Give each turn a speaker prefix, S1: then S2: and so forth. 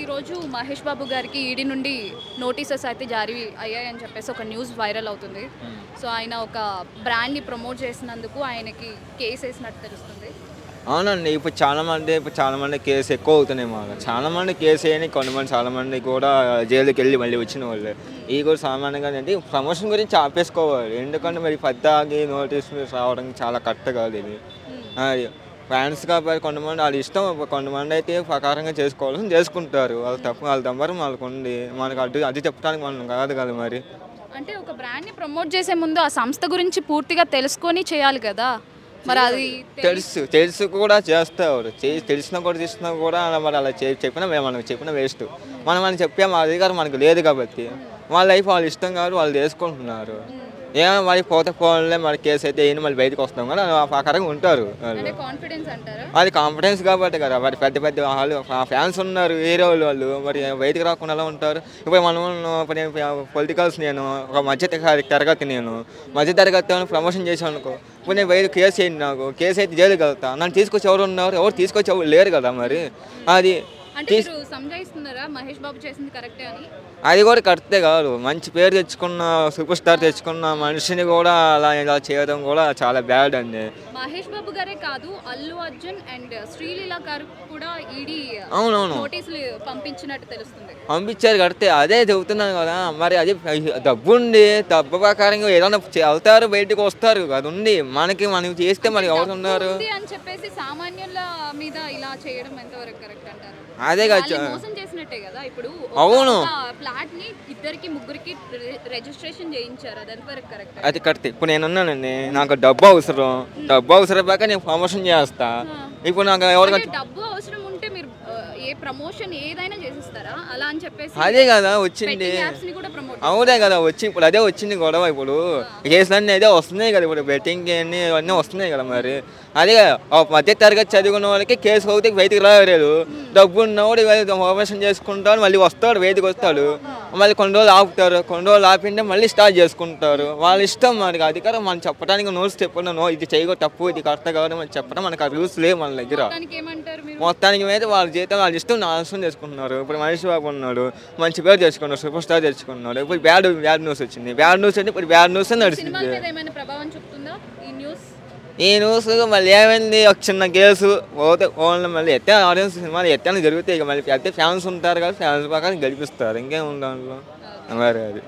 S1: ఈరోజు మహేష్ బాబు గారికి ఈడీ నుండి నోటీసెస్ అయితే జారీ అయ్యాయని చెప్పేసి ఒక న్యూస్ వైరల్ అవుతుంది. సో ఆయన ఒక బ్రాండ్ని ప్రమోట్ చేసినందుకు ఆయనకి కేసు వేసినట్టు తెలుస్తుంది.
S2: అవునండి. ఇప్పుడు చాలామంది కేసు ఎక్కువ అవుతున్నాయి. మాకు చాలామంది కేసు వేయని కొంతమంది చాలామంది కూడా జైలుకి వెళ్ళి మళ్ళీ వచ్చిన వాళ్ళే. ఇవి కూడా సామాన్యంగా ఏంటి ప్రమోషన్ గురించి ఆపేసుకోవాలి. ఎందుకంటే మరి పద్దాకి నోటీసులు రావడం చాలా కరెక్ట్ కాదు ఇది. ఫ్యాన్స్ కాబట్టి కొంతమంది వాళ్ళ ఇష్టం, కొంతమంది అయితే ప్రకారంగా చేసుకోవాలని చేసుకుంటారు. వాళ్ళు తప్ప వాళ్ళ దమ్మరం వాళ్ళకు ఉంది. మనకు అది చెప్పడానికి మనం కాదు కదా మరి.
S1: అంటే ఒక బ్రాండ్ని ప్రమోట్ చేసే ముందు ఆ సంస్థ గురించి పూర్తిగా తెలుసుకొని చేయాలి కదా. మరి అది
S2: తెలుసు కూడా చేస్తారు. తెలిసినా కూడా చేసినా కూడా మరి అలా చెప్పినా మనకు చెప్పిన వేస్ట్. మనం చెప్పే మా అధికారం మనకు లేదు కాబట్టి వాళ్ళ లైఫ్ వాళ్ళ ఇష్టం కాదు, వాళ్ళు చేసుకుంటున్నారు. ఏమో మరి పోతే ఫోన్లే మరి కేసు అయితే ఏంటి మళ్ళీ బయటకు వస్తాం కదా ఆ ప్రకారంగా ఉంటారు. అది కాన్ఫిడెన్స్ కాబట్టి కదా. మరి పెద్ద పెద్ద వాళ్ళు ఫ్యాన్స్ ఉన్నారు హీరోలు, వాళ్ళు మరి బయటకు రాకుండా ఎలా ఉంటారు. ఇప్పుడు మనం పొలిటికల్స్ నేను ఒక మధ్య తరగతి ప్రమోషన్ చేసాను అనుకో, ఇప్పుడు నేను బయట కేసు అయింది, నాకు కేసు అయితే జైలుకి వెళ్తా. నన్ను తీసుకొచ్చి ఎవరు ఉన్నారు, ఎవరు తీసుకొచ్చి ఎవరు లేరు కదా. మరి అది అది కూడా కరెక్టే కాదు. మంచి పేరు తెచ్చుకున్న సూపర్ స్టార్ తెచ్చుకున్న మనిషిని కూడా ఇలా చేయడం కూడా చాలా బ్యాడ్ అండి.
S1: మహేష్ బాబు గారే కాదు, అల్లు అర్జున్ అండ్ శ్రీలీల గారు కూడా ఈడీ నోటీసులు పంపించినట్టు తెలుస్తుంది.
S2: పంపించారు కడితే అదే చెబుతున్నాను కదా. మరి అది డబ్బుండి డబ్బు ప్రకారంగా ఏదైనా వెళ్తారు, బయటకు వస్తారు. అది ఉంది మనం చేస్తే మరి ఎవరు ఉన్నారు
S1: అని చెప్పేసి సామాన్యుల మీద ఇలా చేయడం ఎంతవరకు కరెక్ట్ అంటారు?
S2: అదే
S1: మోసం చేసినట్టే కదా. ఇప్పుడు
S2: అవును,
S1: ఫ్లాట్ ని ఇద్దరికి ముగ్గురికి రిజిస్ట్రేషన్ చేయించారు, అది ఎంతవరకు కరెక్ట్?
S2: అది కరెక్ట్. ఇప్పుడు నేను ఉన్నానండి, నాకు డబ్బు అవసరం బాగా నేను ప్రమోషన్ చేస్తా. ఇప్పుడు నాకు ఎవరు
S1: డబ్బు అవసరం ఉంటే మీరు ఏ ప్రమోషన్ ఏదైనా చేసిస్తారా అలా అని చెప్పేసి?
S2: అదే కదా వచ్చింది. అవునే కదా ఇప్పుడు అదే వచ్చింది గొడవ. ఇప్పుడు కేసులన్నీ అదే వస్తున్నాయి కదా. ఇప్పుడు బెట్టింగ్ అన్నీ వస్తున్నాయి కదా. మరి అదే మధ్య తరగతి చదువుకున్న వాళ్ళకి కేసు అవుతే బయటికి రాలేదు. డబ్బు ఉన్నవాడు ప్రమోషన్ చేసుకుంటాడు, మళ్ళీ వస్తాడు, బయటికి వస్తాడు, మళ్ళీ కొన్ని రోజులు ఆపుతారు, కొన్ని రోజులు ఆపింటే మళ్ళీ స్టార్ట్ చేసుకుంటారు. వాళ్ళ ఇష్టం. మనకి అధికారం మనం చెప్పడానికి నోట్స్ చెప్పడం, ఇది చేయకూడదు తప్పు, ఇది కరెక్ట్ కాదు మనం చెప్పడం మనకు ఆ రూల్స్ లేవు మన దగ్గర. మొత్తానికి మీద వాళ్ళ జీతం వాళ్ళ ఇష్టం నాశనం చేసుకుంటున్నారు. ఇప్పుడు మహేష్ బాబు ఉన్నాడు, మంచి పేరు తెచ్చుకున్నాడు, సూపర్ స్టార్ తెచ్చుకున్నాడు. ఇప్పుడు బ్యాడ్ న్యూస్ వచ్చింది. బ్యాడ్ న్యూస్ అంటే ఇప్పుడు బ్యాడ్ న్యూస్ నడిచింది. ఈ న్యూస్ మళ్ళీ ఏమైంది, ఒక చిన్న కేసు పోతే ఓన్లీ మళ్ళీ ఆడియన్స్ సినిమాలు ఎత్తాను జరుగుతాయి. మళ్ళీ ఫ్యాన్స్ ఉంటారు కదా, ఫ్యాన్స్ ప్రకారం గెలిపిస్తారు. ఇంకేం దాంట్లో మరి అది.